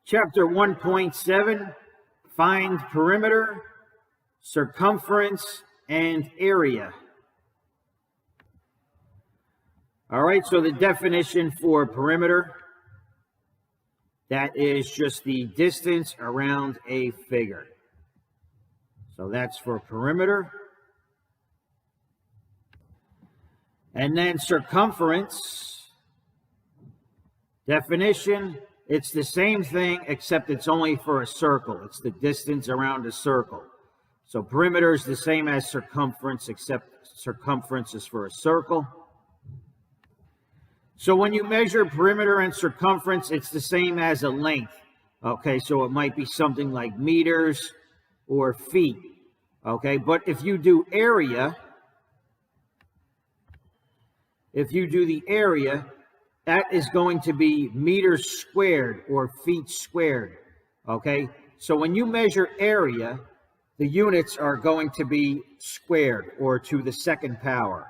Chapter 1.7, find perimeter, circumference, and area. All right, so the definition for perimeter, that is just the distance around a figure. So that's for perimeter. And then circumference, definition, it's the same thing except it's only for a circle. It's the distance around a circle. So perimeter is the same as circumference except circumference is for a circle. So when you measure perimeter and circumference, it's the same as a length. Okay, so it might be something like meters or feet. Okay, but if you do area, if you do the area, that is going to be meters squared or feet squared. Okay, so when you measure area, the units are going to be squared or to the second power.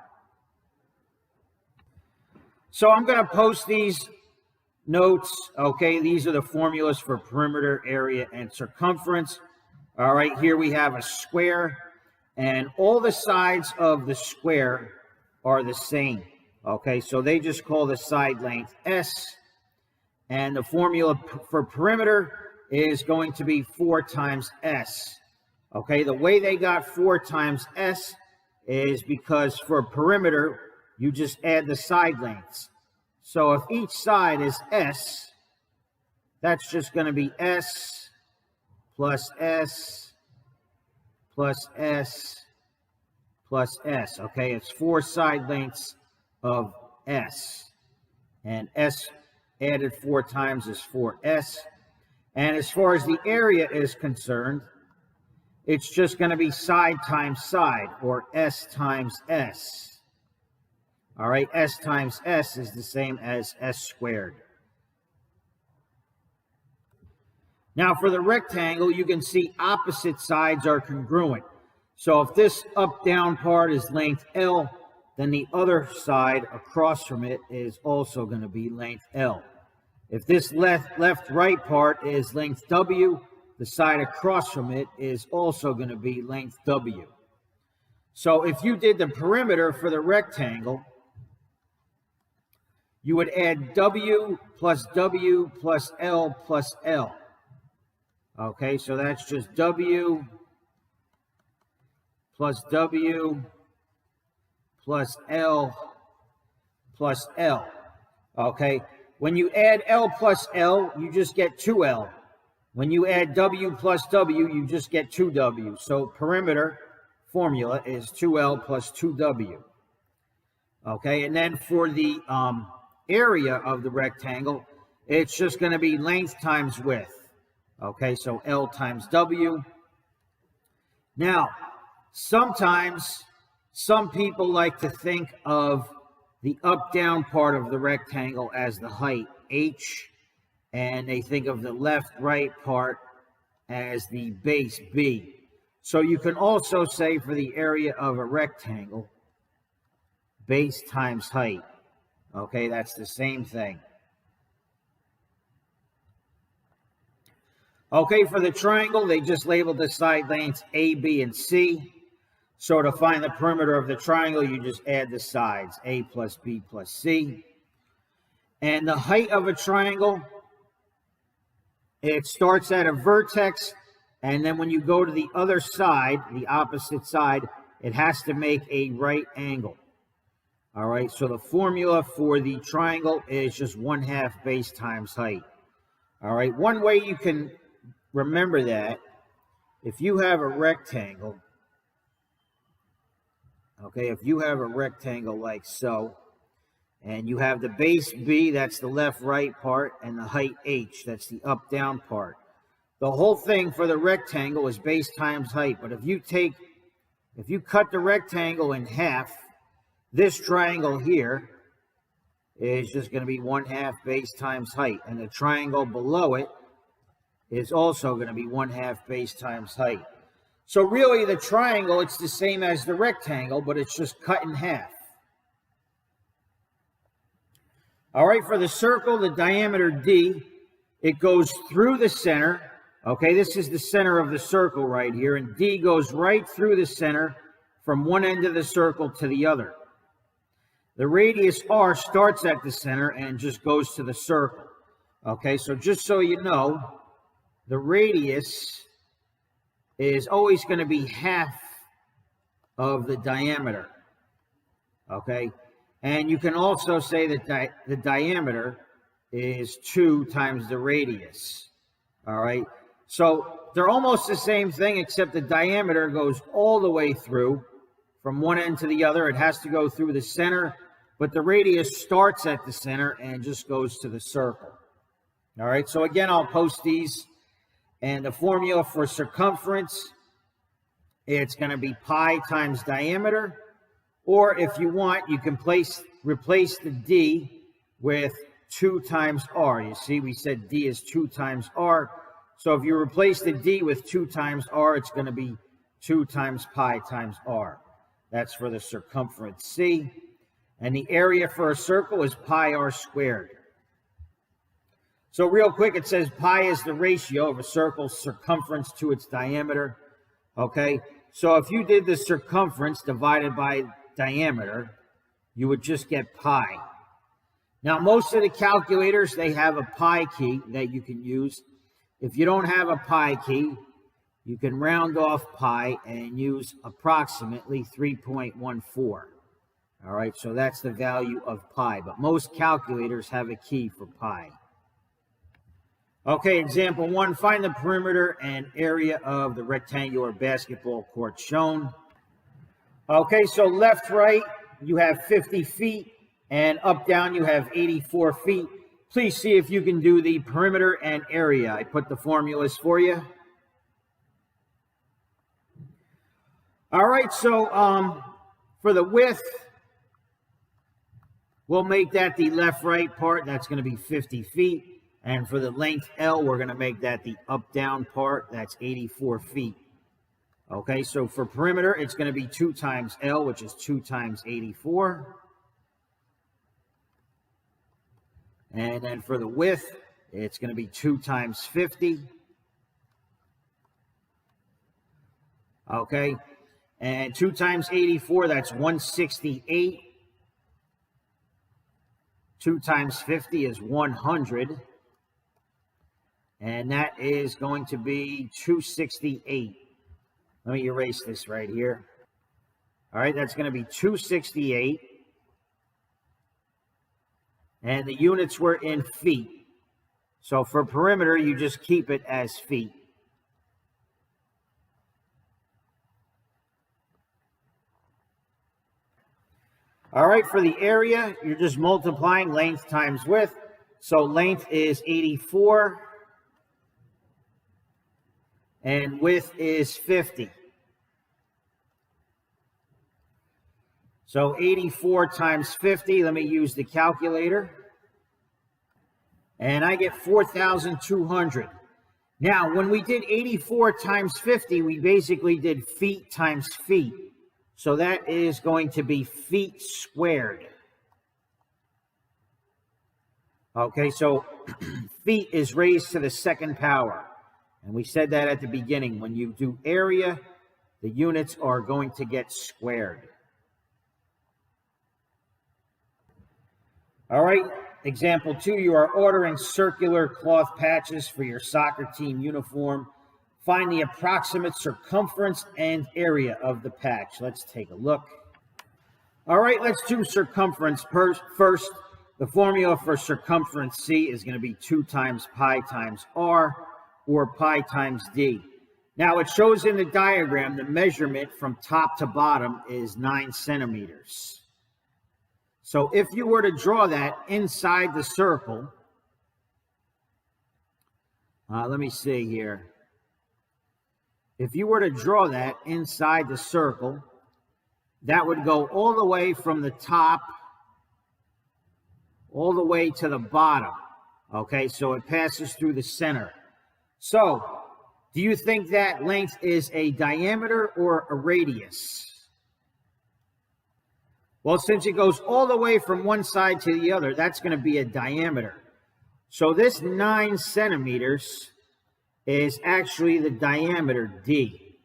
So I'm going to post these notes. Okay, these are the formulas for perimeter, area, and circumference. All right, here we have a square, and all the sides of the square are the same. Okay, so they just call the side length S, and the formula for perimeter is going to be 4 times S. Okay, the way they got 4 times S is because for perimeter, you just add the side lengths. So if each side is S, that's just going to be S plus S plus S plus S. Okay, it's 4 side lengths of S. And S added 4 times is 4S. And as far as the area is concerned, it's just going to be side times side, or S times S. All right, S times S is the same as S squared. Now for the rectangle, you can see opposite sides are congruent. So if this up-down part is length L, then the other side across from it is also going to be length L. If this left-right part is length W, the side across from it is also going to be length W. So if you did the perimeter for the rectangle, you would add W plus L plus L. Okay, so that's just W plus W plus L plus L. Okay, when you add L plus L, you just get 2L. When you add W plus W, you just get 2W. So perimeter formula is 2L plus 2W. Okay, and then for the area of the rectangle, it's just going to be length times width. Okay, so L times W. Now, sometimes some people like to think of the up-down part of the rectangle as the height, H, and they think of the left-right part as the base, B. So you can also say for the area of a rectangle, base times height. Okay, that's the same thing. Okay, for the triangle, they just labeled the side lengths A, B, and C. So to find the perimeter of the triangle, you just add the sides, A plus B plus C. And the height of a triangle, it starts at a vertex, and then when you go to the other side, the opposite side, it has to make a right angle. All right, so the formula for the triangle is just 1/2 base times height. All right, one way you can remember that, if you have a rectangle, okay, if you have a rectangle like so, and you have the base B, that's the left-right part, and the height H, that's the up-down part. The whole thing for the rectangle is base times height, but if you cut the rectangle in half, this triangle here is just going to be 1/2 base times height, and the triangle below it is also going to be 1/2 base times height. So really the triangle, it's the same as the rectangle, but it's just cut in half. All right, for the circle, the diameter D it goes through the center. Okay, this is the center of the circle right here, and D goes right through the center from one end of the circle to the other. The radius R starts at the center and just goes to the circle. Okay, so just so you know, the radius is always going to be half of the diameter. Okay, and you can also say that the diameter is 2 times the radius. All right, so they're almost the same thing, except the diameter goes all the way through from one end to the other. It has to go through the center, but the radius starts at the center and just goes to the circle. All right, so again, I'll post these. And the formula for circumference, it's going to be pi times diameter. Or if you want, you can replace the D with 2 times R. You see, we said D is 2 times R. So if you replace the D with 2 times R, it's going to be 2 times pi times R. That's for the circumference C. And the area for a circle is pi r squared. So real quick, it says pi is the ratio of a circle's circumference to its diameter. Okay, so if you did the circumference divided by diameter, you would just get pi. Now, most of the calculators, they have a pi key that you can use. If you don't have a pi key, you can round off pi and use approximately 3.14. All right, so that's the value of pi, but most calculators have a key for pi. Okay, example 1, find the perimeter and area of the rectangular basketball court shown. Okay, so left, right, you have 50 feet, and up, down, you have 84 feet. Please see if you can do the perimeter and area. I put the formulas for you. All right, so for the width, we'll make that the left-right part. That's going to be 50 feet. And for the length L, we're going to make that the up-down part. That's 84 feet. Okay, so for perimeter, it's going to be 2 times L, which is 2 times 84. And then for the width, it's going to be 2 times 50. Okay, and 2 times 84, that's 168. 2 times 50 is 100. And that is going to be 268. Let me erase this right here. All right, that's going to be 268. And the units were in feet. So for perimeter, you just keep it as feet. All right, for the area, you're just multiplying length times width. So length is 84. And width is 50. So 84 times 50, let me use the calculator. And I get 4,200. Now, when we did 84 times 50, we basically did feet times feet. So that is going to be feet squared. Okay, so feet is raised to the second power. And we said that at the beginning. When you do area, the units are going to get squared. All right, example 2, you are ordering circular cloth patches for your soccer team uniform. Find the approximate circumference and area of the patch. Let's take a look. All right, let's do circumference first. The formula for circumference C is going to be 2 times pi times r, or pi times d. Now, it shows in the diagram the measurement from top to bottom is 9 centimeters. So if you were to draw that inside the circle, let me see here. If you were to draw that inside the circle, that would go all the way from the top all the way to the bottom. Okay, so it passes through the center. So, do you think that length is a diameter or a radius? Well, since it goes all the way from one side to the other, that's going to be a diameter. So this 9 centimeters is actually the diameter D.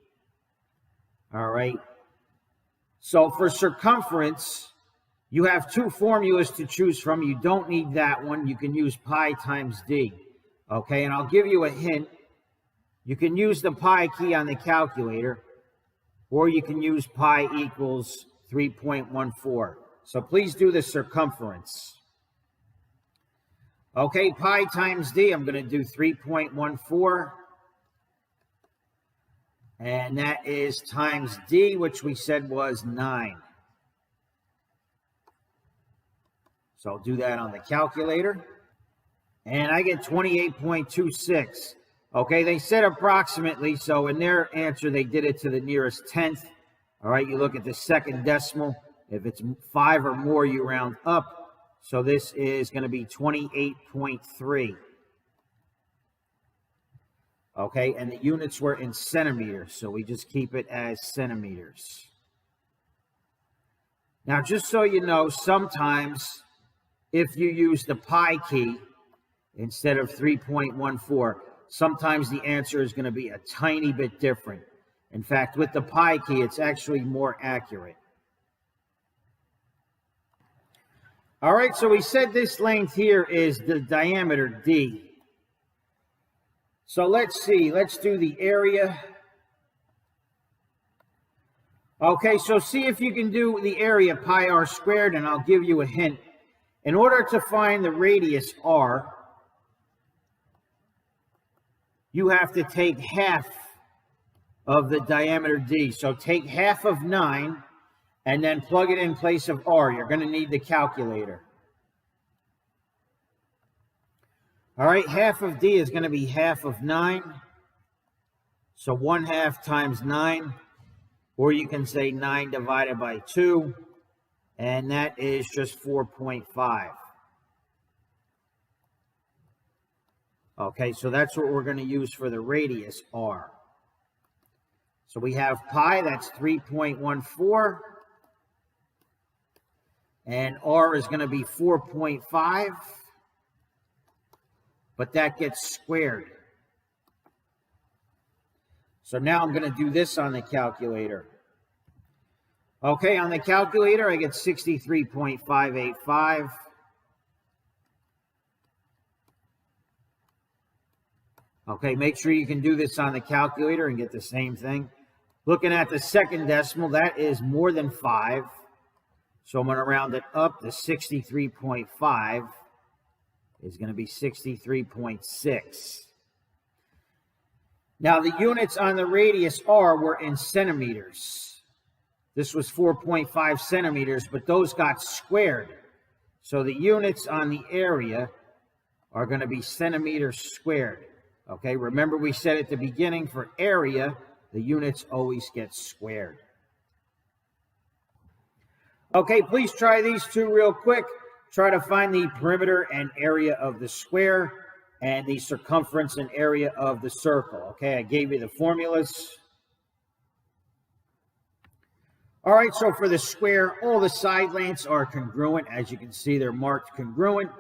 All right. So for circumference, you have two formulas to choose from. You don't need that one. You can use pi times D. Okay, and I'll give you a hint. You can use the pi key on the calculator, or you can use pi equals 3.14. So please do the circumference. Okay, pi times D, I'm going to do 3.14. And that is times D, which we said was 9. So I'll do that on the calculator. And I get 28.26. Okay, they said approximately, so in their answer, they did it to the nearest tenth. All right, you look at the second decimal. If it's 5 or more, you round up. So this is going to be 28.3. Okay, and the units were in centimeters, so we just keep it as centimeters. Now, just so you know, sometimes if you use the pi key instead of 3.14, sometimes the answer is going to be a tiny bit different. In fact, with the pi key, it's actually more accurate. All right, so we said this length here is the diameter D. So let's see, let's do the area. Okay, so see if you can do the area pi r squared, and I'll give you a hint. In order to find the radius r, you have to take half of the diameter D. So take half of 9 and then plug it in place of r. You're going to need the calculator. All right, half of D is going to be half of 9. So 1/2 times 9, or you can say 9 divided by 2, and that is just 4.5. Okay, so that's what we're going to use for the radius r. So we have pi, that's 3.14, and r is going to be 4.5. But that gets squared. So now I'm going to do this on the calculator. Okay, on the calculator, I get 63.585. Okay, make sure you can do this on the calculator and get the same thing. Looking at the second decimal, that is more than 5. So I'm going to round it up to 63.5. Is going to be 63.6. Now, the units on the radius r were in centimeters. This was 4.5 centimeters, but those got squared. So the units on the area are going to be centimeters squared. Okay, remember we said at the beginning for area, the units always get squared. Okay, please try these two real quick. Try to find the perimeter and area of the square and the circumference and area of the circle. Okay, I gave you the formulas. All right, so for the square, all the side lengths are congruent. As you can see, they're marked congruent.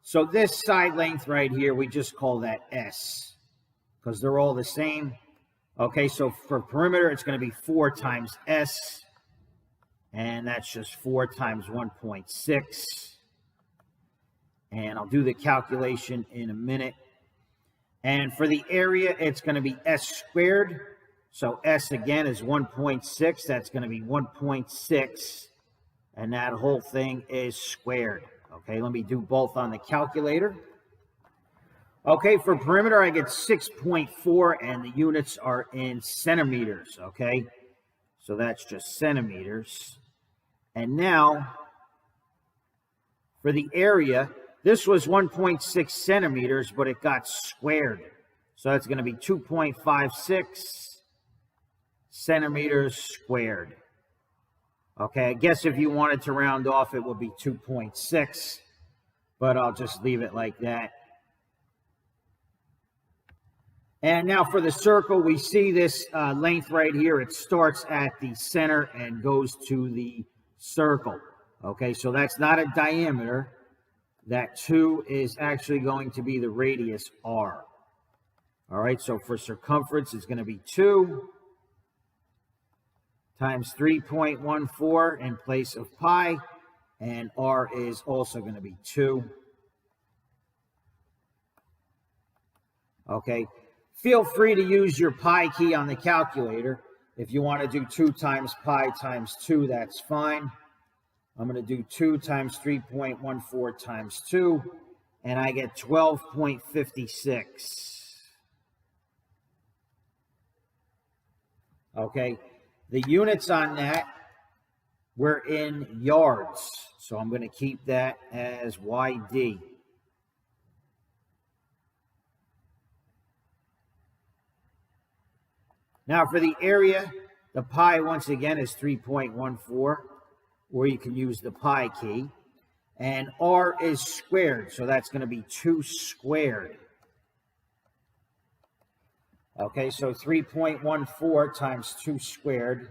So this side length right here, we just call that S because they're all the same. Okay, so for perimeter, it's going to be 4 times S, and that's just 4 times 1.6. And I'll do the calculation in a minute. And for the area, it's going to be S squared. So S again is 1.6. That's going to be 1.6. And that whole thing is squared. Okay, let me do both on the calculator. Okay, for perimeter, I get 6.4, and the units are in centimeters. Okay, so that's just centimeters. And now, for the area, this was 1.6 centimeters, but it got squared. So that's going to be 2.56 centimeters squared. Okay, I guess if you wanted to round off, it would be 2.6, but I'll just leave it like that. And now for the circle, we see this length right here. It starts at the center and goes to the circle. Okay, so that's not a diameter. that 2 is actually going to be the radius r. All right, so for circumference, it's going to be 2 times 3.14 in place of pi, and r is also going to be 2. Okay, feel free to use your pi key on the calculator. If you want to do 2 times pi times 2, that's fine. I'm going to do 2 times 3.14 times 2, and I get 12.56. Okay, the units on that were in yards, so I'm going to keep that as YD. Now for the area, the pi once again is 3.14, or you can use the pi key. And r is squared, so that's going to be 2 squared. Okay, so 3.14 times 2 squared.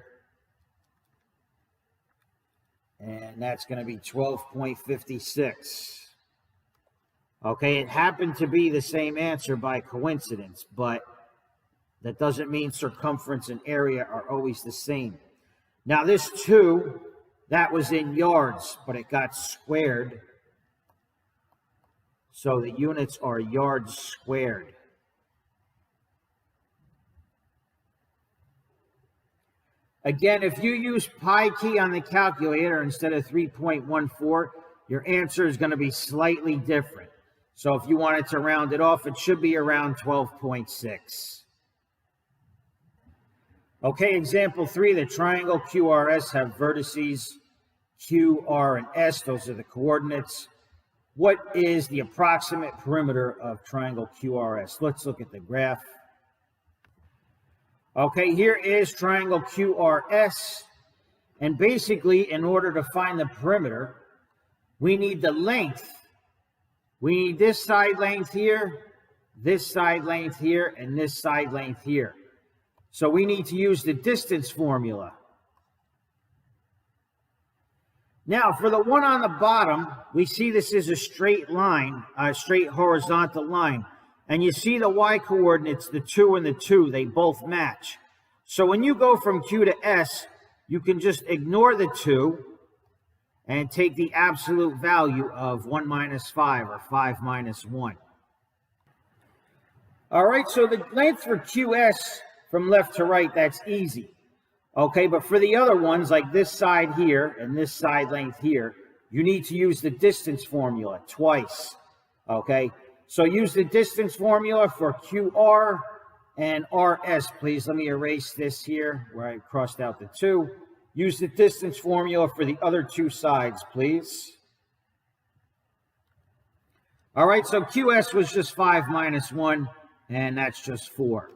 And that's going to be 12.56. Okay, it happened to be the same answer by coincidence, but that doesn't mean circumference and area are always the same. Now this 2, that was in yards, but it got squared. So the units are yards squared. Again, if you use pi key on the calculator instead of 3.14, your answer is going to be slightly different. So if you wanted to round it off, it should be around 12.6. Okay, example 3, the triangle QRS have vertices Q, R, and S. Those are the coordinates. What is the approximate perimeter of triangle QRS? Let's look at the graph. Okay, here is triangle QRS. And basically, in order to find the perimeter, we need the length. We need this side length here, this side length here, and this side length here. So we need to use the distance formula. Now, for the one on the bottom, we see this is a straight line, a straight horizontal line. And you see the y coordinates, the 2 and the 2, they both match. So when you go from Q to S, you can just ignore the 2 and take the absolute value of 1 minus 5 or 5 minus 1. All right, so the length for QS from left to right, that's easy. Okay, but for the other ones, like this side here and this side length here, you need to use the distance formula twice. Okay, so use the distance formula for QR and RS, please. Let me erase this here where I crossed out the 2. Use the distance formula for the other 2 sides, please. All right, so QS was just 5 minus 1, and that's just 4.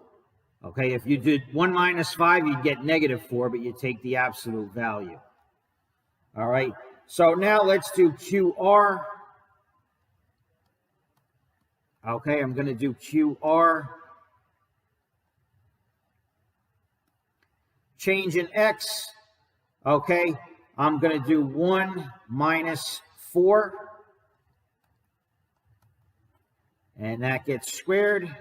Okay, if you did 1 minus 5, you'd get negative 4, but you take the absolute value. All right, so now let's do QR. Okay, I'm going to do QR. Change in X. Okay, I'm going to do 1 minus 4. And that gets squared.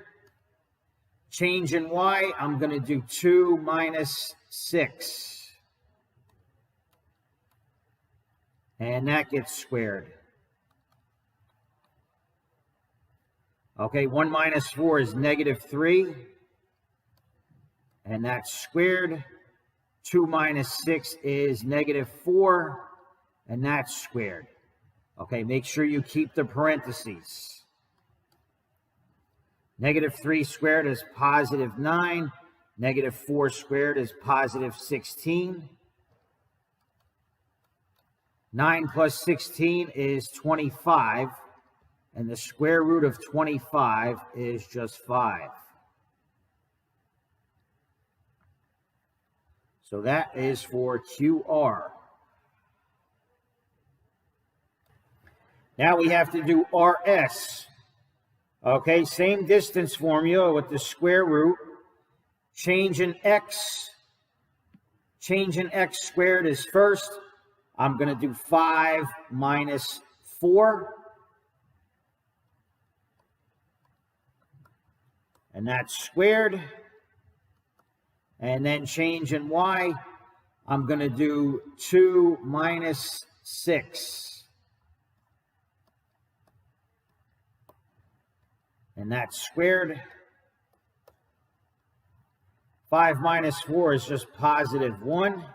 Change in Y, I'm going to do 2 minus 6. And that gets squared. Okay, 1 minus 4 is negative 3. And that's squared. 2 minus 6 is negative 4. And that's squared. Okay, make sure you keep the parentheses. Negative 3 squared is positive 9. Negative 4 squared is positive 16. 9 plus 16 is 25. And the square root of 25 is just 5. So that is for QR. Now we have to do RS. Okay, same distance formula with the square root. Change in X. Change in X squared is first. I'm going to do 5 minus 4. and that's squared. And then change in y, I'm going to do 2 minus 6. And that's squared. 5 minus 4 is just positive 1.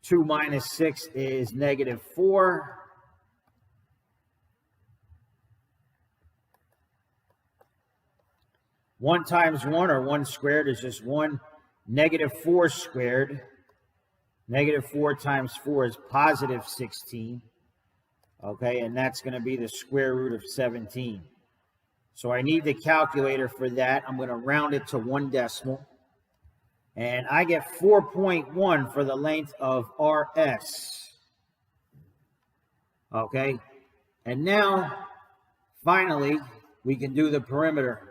2 minus 6 is negative 4. One times 1, or 1 squared, is just 1. Negative 4 squared. Negative 4 times 4 is positive 16. Okay, and that's going to be the square root of 17. So I need the calculator for that. I'm going to round it to 1 decimal. And I get 4.1 for the length of RS. Okay, and now, finally, we can do the perimeter.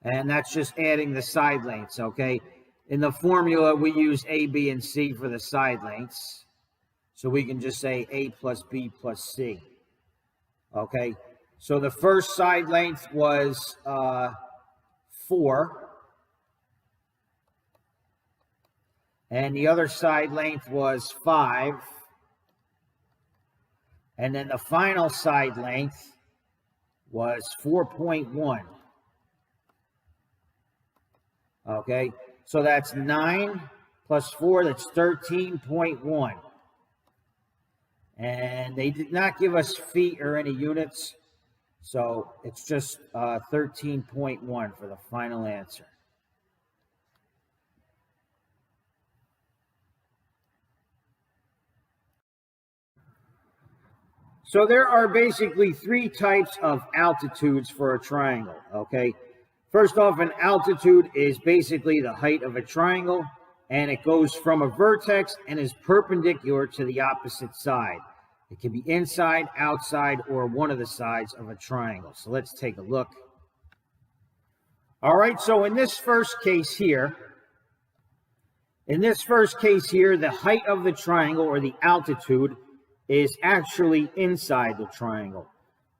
And that's just adding the side lengths, okay? In the formula, we use A, B, and C for the side lengths. So we can just say A plus B plus C, okay? So the first side length was 4. And the other side length was 5. And then the final side length was 4.1. Okay, so that's 9 plus 4, that's 13.1. And they did not give us feet or any units, so it's just 13.1 for the final answer. So there are basically 3 types of altitudes for a triangle, okay? First off, an altitude is basically the height of a triangle, and it goes from a vertex and is perpendicular to the opposite side. It can be inside, outside, or one of the sides of a triangle. So let's take a look. All right, so in this first case here, the height of the triangle, or the altitude, is actually inside the triangle.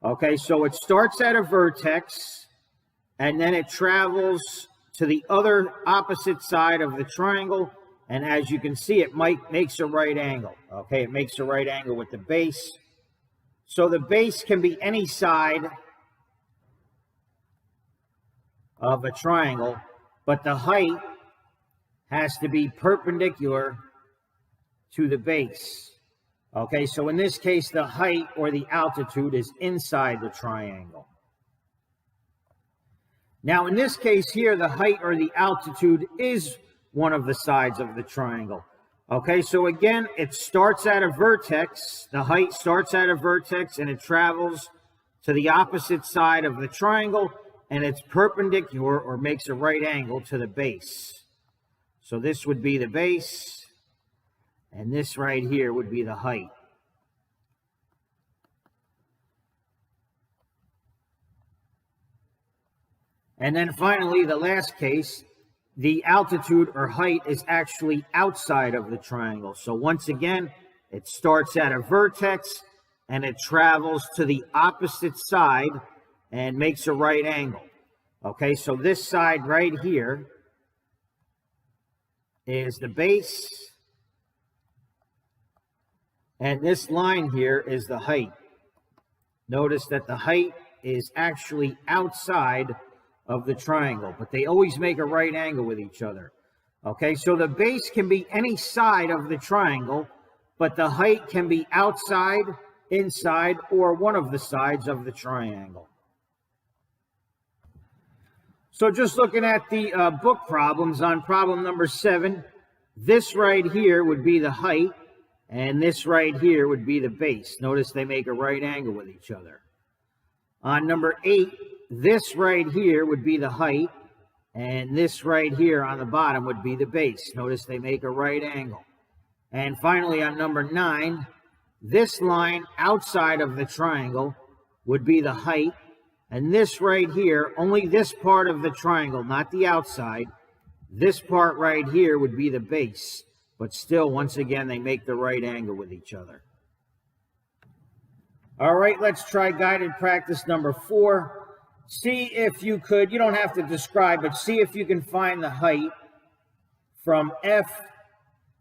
Okay, so it starts at a vertex, and then it travels to the other opposite side of the triangle, and as you can see, it makes a right angle. Okay, it makes a right angle with the base. So the base can be any side of a triangle, but the height has to be perpendicular to the base. Okay, so in this case, the height, or the altitude, is inside the triangle. Now, in this case here, the height or the altitude is one of the sides of the triangle. Okay, so again, it starts at a vertex. The height starts at a vertex, and it travels to the opposite side of the triangle, and it's perpendicular, or makes a right angle, to the base. So this would be the base, and this right here would be the height. And then finally, the last case, the altitude or height is actually outside of the triangle. So once again, it starts at a vertex and it travels to the opposite side and makes a right angle. Okay, so this side right here is the base, and this line here is the height. Notice that the height is actually outside of the triangle, but they always make a right angle with each other. Okay, so the base can be any side of the triangle, but the height can be outside, inside, or one of the sides of the triangle. So just looking at the book problems, on problem number 7, this right here would be the height, and this right here would be the base. Notice they make a right angle with each other. On number 8, this right here would be the height, and this right here on the bottom would be the base. Notice they make a right angle. And finally, on number 9, this line outside of the triangle would be the height, and this right here, only this part of the triangle, not the outside, this part right here would be the base. But still, once again, they make the right angle with each other. All right, let's try guided practice number 4. See if you could, you don't have to describe, but see if you can find the height from F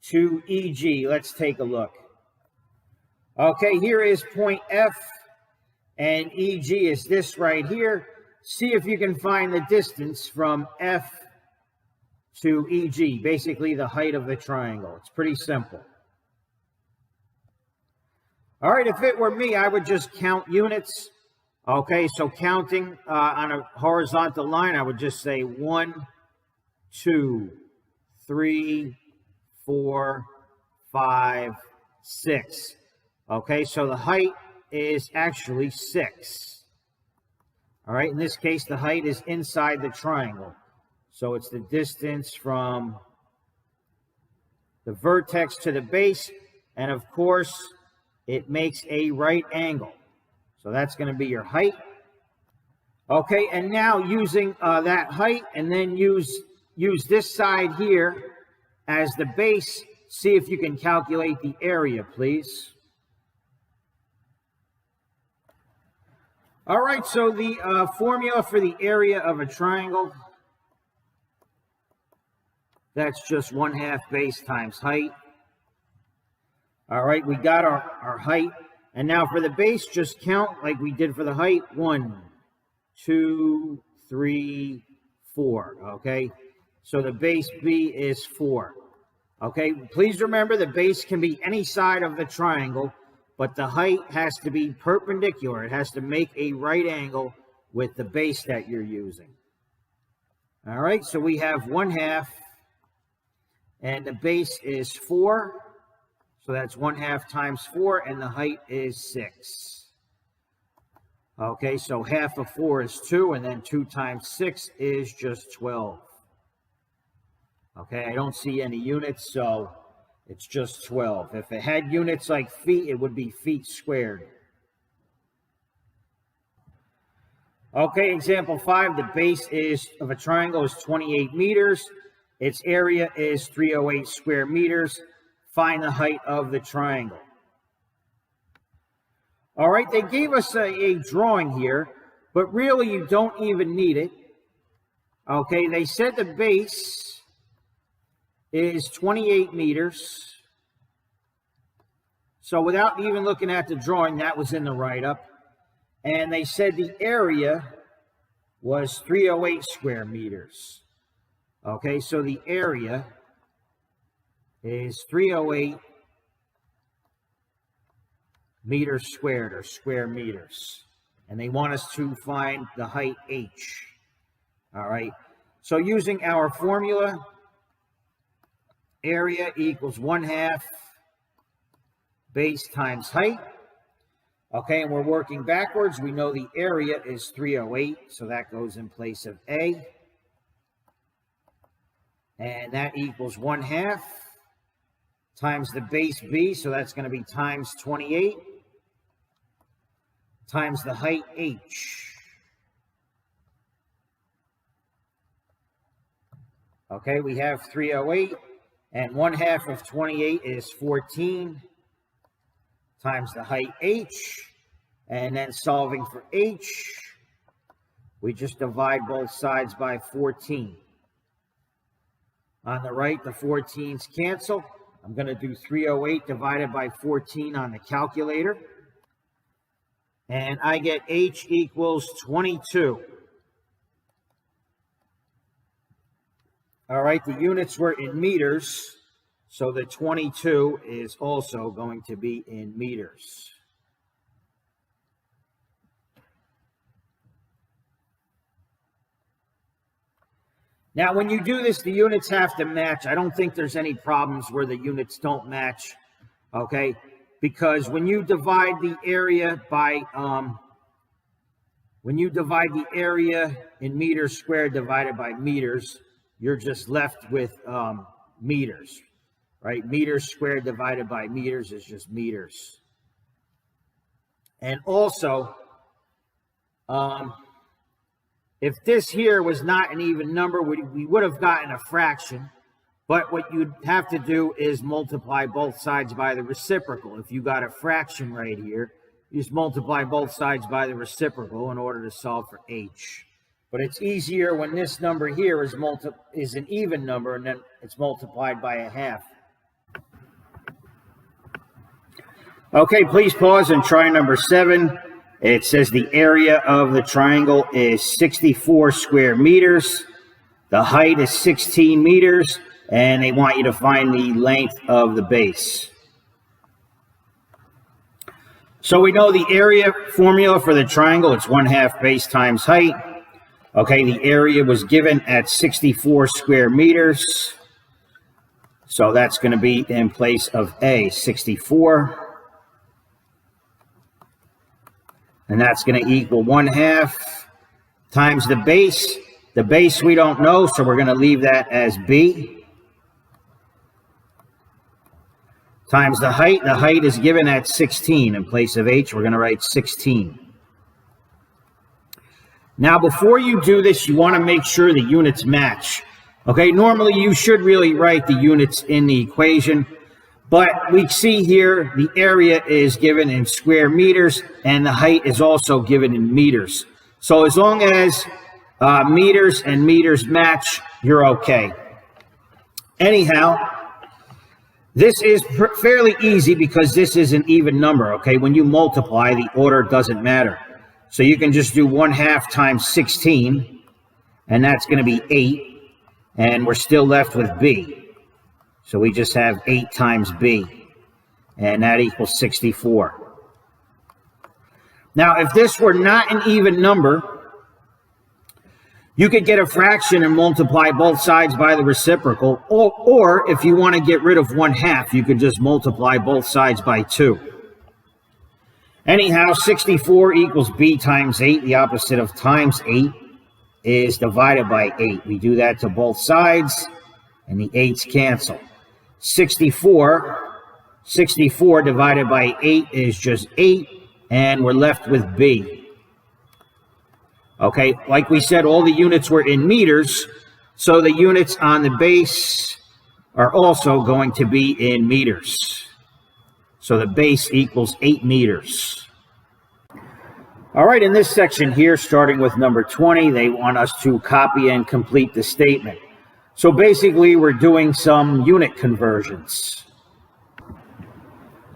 to EG. Let's take a look. Okay, here is point F, and EG is this right here. See if you can find the distance from F to EG, basically the height of the triangle. It's pretty simple. All right, if it were me, I would just count units. Okay, so counting on a horizontal line, I would just say 1, 2, 3, 4, 5, 6. Okay, so the height is actually 6. All right, in this case, the height is inside the triangle. So it's the distance from the vertex to the base, and of course, it makes a right angle. So that's going to be your height. Okay, and now using that height, and then use this side here as the base, see if you can calculate the area, please. All right, so the formula for the area of a triangle, that's just 1/2 base times height. All right, we got our height. And now for the base, just count like we did for the height. 1, 2, 3, 4. Okay, so the base B is 4. Okay, please remember the base can be any side of the triangle, but the height has to be perpendicular. It has to make a right angle with the base that you're using. All right, so we have 1/2, and the base is 4. So that's 1/2 times 4, and the height is 6. Okay, so half of 4 is 2, and then 2 times 6 is just 12. Okay, I don't see any units, so it's just 12. If it had units like feet, it would be feet squared. Okay, example 5, the base of a triangle is 28 meters. Its area is 308 square meters. Find the height of the triangle. All right, they gave us a drawing here, but really you don't even need it. Okay, they said the base is 28 meters. So without even looking at the drawing, that was in the write-up. And they said the area was 308 square meters. Okay, so the area is 308 meters squared, or square meters. And they want us to find the height h. All right, so using our formula, area equals 1/2 base times height. Okay, and we're working backwards. We know the area is 308, so that goes in place of A. And that equals 1/2 times the base B, so that's going to be times 28, times the height h. Okay, we have 308, and 1/2 of 28 is 14, times the height h, and then solving for h, we just divide both sides by 14. On the right, the 14s cancel. I'm going to do 308 divided by 14 on the calculator. And I get h equals 22. All right, the units were in meters, so the 22 is also going to be in meters. Now, when you do this, the units have to match. I don't think there's any problems where the units don't match, okay? Because when you divide the area by, in meters squared divided by meters, you're just left with meters, right? Meters squared divided by meters is just meters. And also, if this here was not an even number, we would have gotten a fraction. But what you'd have to do is multiply both sides by the reciprocal. If you got a fraction right here, you just multiply both sides by the reciprocal in order to solve for h. But it's easier when this number here is an even number and then it's multiplied by a half. Okay, please pause and try number 7. It says the area of the triangle is 64 square meters. The height is 16 meters, and they want you to find the length of the base. So we know the area formula for the triangle, it's 1/2 base times height. Okay, the area was given at 64 square meters. So that's going to be in place of A, 64. And that's going to equal 1/2 times the base. The base we don't know, so we're going to leave that as B. Times the height. The height is given at 16. In place of H, we're going to write 16. Now, before you do this, you want to make sure the units match. Okay, normally you should really write the units in the equation. But we see here the area is given in square meters and the height is also given in meters. So as long as meters and meters match, you're okay. Anyhow, this is fairly easy because this is an even number, okay? When you multiply, the order doesn't matter. So you can just do 1/2 times 16, and that's going to be 8, and we're still left with B. So we just have 8 times B, and that equals 64. Now, if this were not an even number, you could get a fraction and multiply both sides by the reciprocal, or if you want to get rid of 1/2, you could just multiply both sides by 2. Anyhow, 64 equals B times 8. The opposite of times 8 is divided by 8. We do that to both sides, and the 8's cancel. 64 divided by 8 is just 8, and we're left with B. Okay, like we said, all the units were in meters, so the units on the base are also going to be in meters. So the base equals 8 meters. All right, in this section here, starting with number 20, they want us to copy and complete the statement. So basically, we're doing some unit conversions.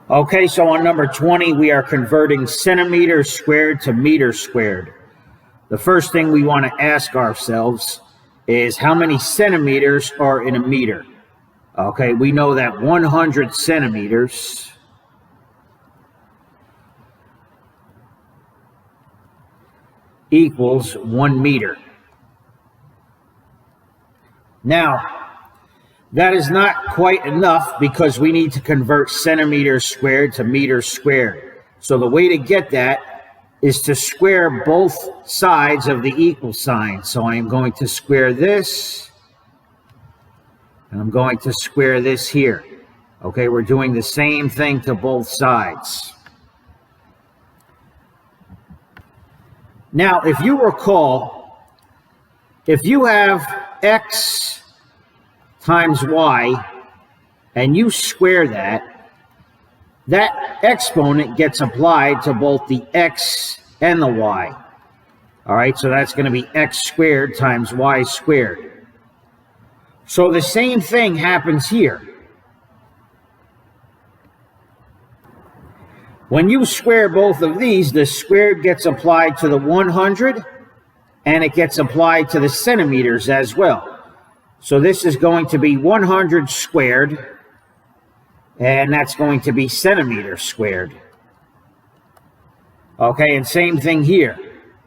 Okay, so on number 20, we are converting centimeters squared to meters squared. The first thing we want to ask ourselves is how many centimeters are in a meter? Okay, we know that 100 centimeters equals 1 meter. Now, that is not quite enough because we need to convert centimeters squared to meters squared. So the way to get that is to square both sides of the equal sign. So I am going to square this, and I'm going to square this here. Okay, we're doing the same thing to both sides. Now, if you recall, if you have x times y, and you square that, that exponent gets applied to both the x and the y. All right, so that's going to be x squared times y squared. So the same thing happens here. When you square both of these, the squared gets applied to the 100, and it gets applied to the centimeters as well. So this is going to be 100 squared, and that's going to be centimeters squared. Okay, and same thing here.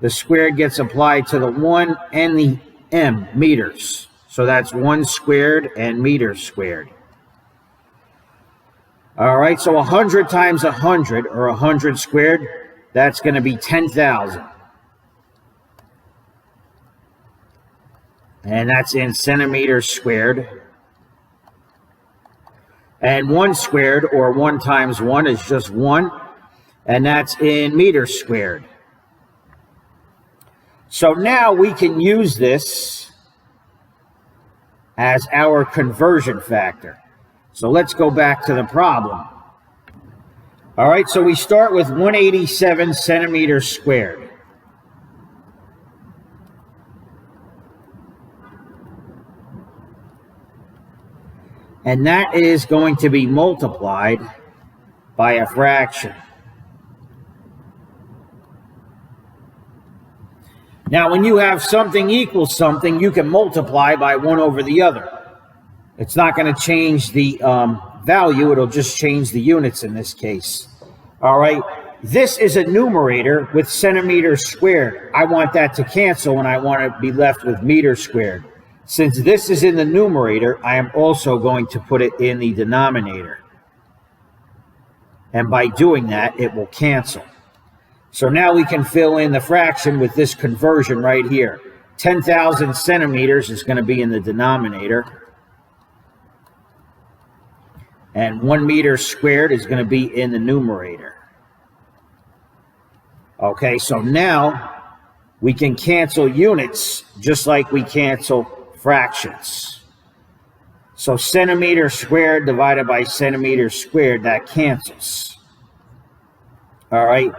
The squared gets applied to the 1 and the m, meters. So that's 1 squared and meters squared. All right, so 100 times 100, or 100 squared, that's going to be 10,000. And that's in centimeters squared. And 1 squared, or 1 times 1, is just 1. And that's in meters squared. So now we can use this as our conversion factor. So let's go back to the problem. All right, so we start with 187 centimeters squared. And that is going to be multiplied by a fraction. Now, when you have something equals something, you can multiply by 1 over the other. It's not going to change the value. It'll just change the units in this case. All right. This is a numerator with centimeters squared. I want that to cancel, and I want to be left with meters squared. Since this is in the numerator, I am also going to put it in the denominator. And by doing that, it will cancel. So now we can fill in the fraction with this conversion right here. 10,000 centimeters is going to be in the denominator. And 1 meter squared is going to be in the numerator. Okay, so now we can cancel units just like we cancel fractions. So centimeter squared divided by centimeter squared, that cancels. All right.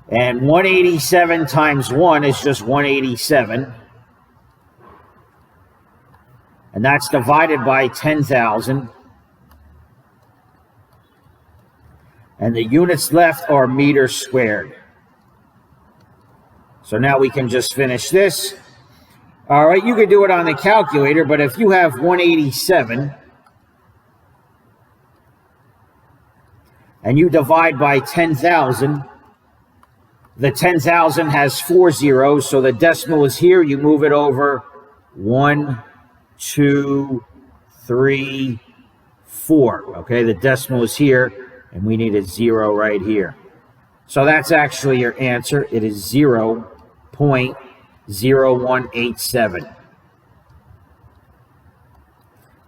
And 187 times 1 is just 187. And that's divided by 10,000. And the units left are meters squared. So now we can just finish this. All right, you can do it on the calculator, but if you have 187 and you divide by 10,000, the 10,000 has 4 zeros, so the decimal is here. You move it over 1, 2, 3, 4. Okay, the decimal is here, and we need a 0 right here. So that's actually your answer. It is 0.0187.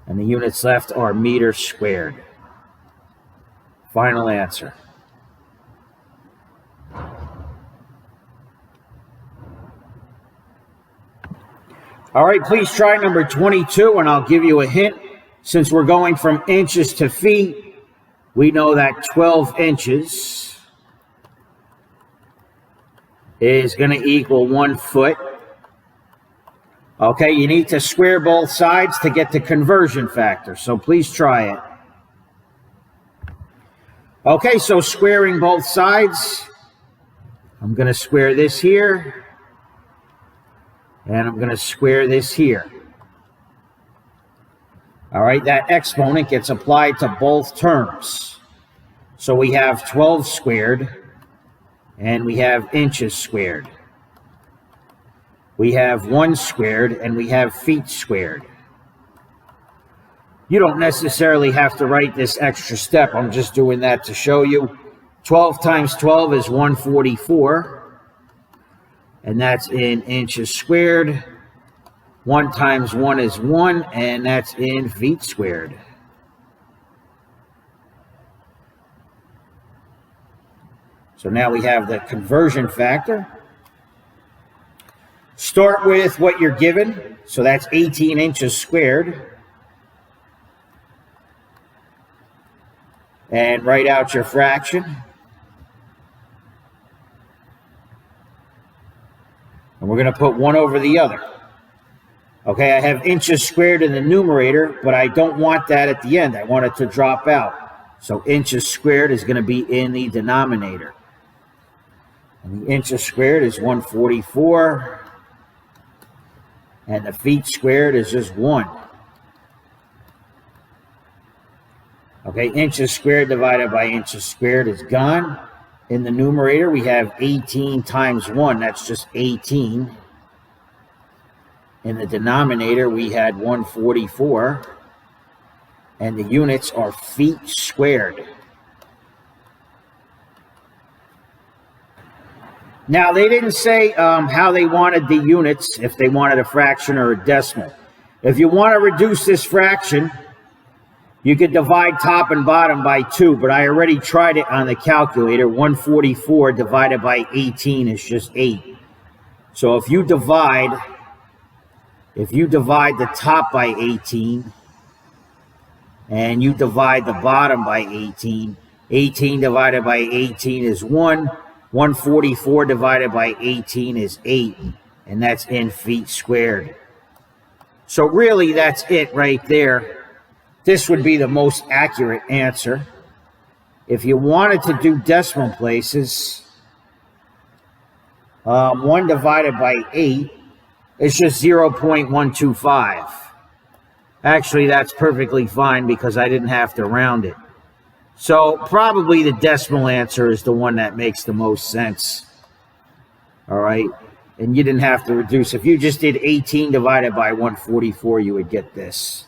And the units left are meters squared. Final answer. All right, please try number 22, and I'll give you a hint. Since we're going from inches to feet, we know that 12 inches is going to equal 1 foot. Okay, you need to square both sides to get the conversion factor, so please try it. Okay, so squaring both sides, I'm going to square this here. And I'm going to square this here. All right, that exponent gets applied to both terms. So we have 12 squared, and we have inches squared. We have 1 squared, and we have feet squared. You don't necessarily have to write this extra step. I'm just doing that to show you. 12 times 12 is 144. And that's in inches squared. 1 times 1 is 1, and that's in feet squared. So now we have the conversion factor. Start with what you're given. So that's 18 inches squared. And write out your fraction. And we're going to put 1 over the other. Okay, I have inches squared in the numerator, but I don't want that at the end. I want it to drop out. So inches squared is going to be in the denominator. And the inches squared is 144. And the feet squared is just 1. Okay, inches squared divided by inches squared is gone. In the numerator, we have 18 times 1. That's just 18. In the denominator, we had 144. And the units are feet squared. Now, they didn't say how they wanted the units, if they wanted a fraction or a decimal. If you want to reduce this fraction, you could divide top and bottom by 2, but I already tried it on the calculator. 144 divided by 18 is just 8. So if you divide the top by 18 and you divide the bottom by 18, 18 divided by 18 is 1. 144 divided by 18 is 8. And that's in feet squared. So really, that's it right there. This would be the most accurate answer. If you wanted to do decimal places, 1 divided by 8 is just 0.125. Actually, that's perfectly fine because I didn't have to round it. So probably the decimal answer is the one that makes the most sense. All right. And you didn't have to reduce. If you just did 18 divided by 144, you would get this.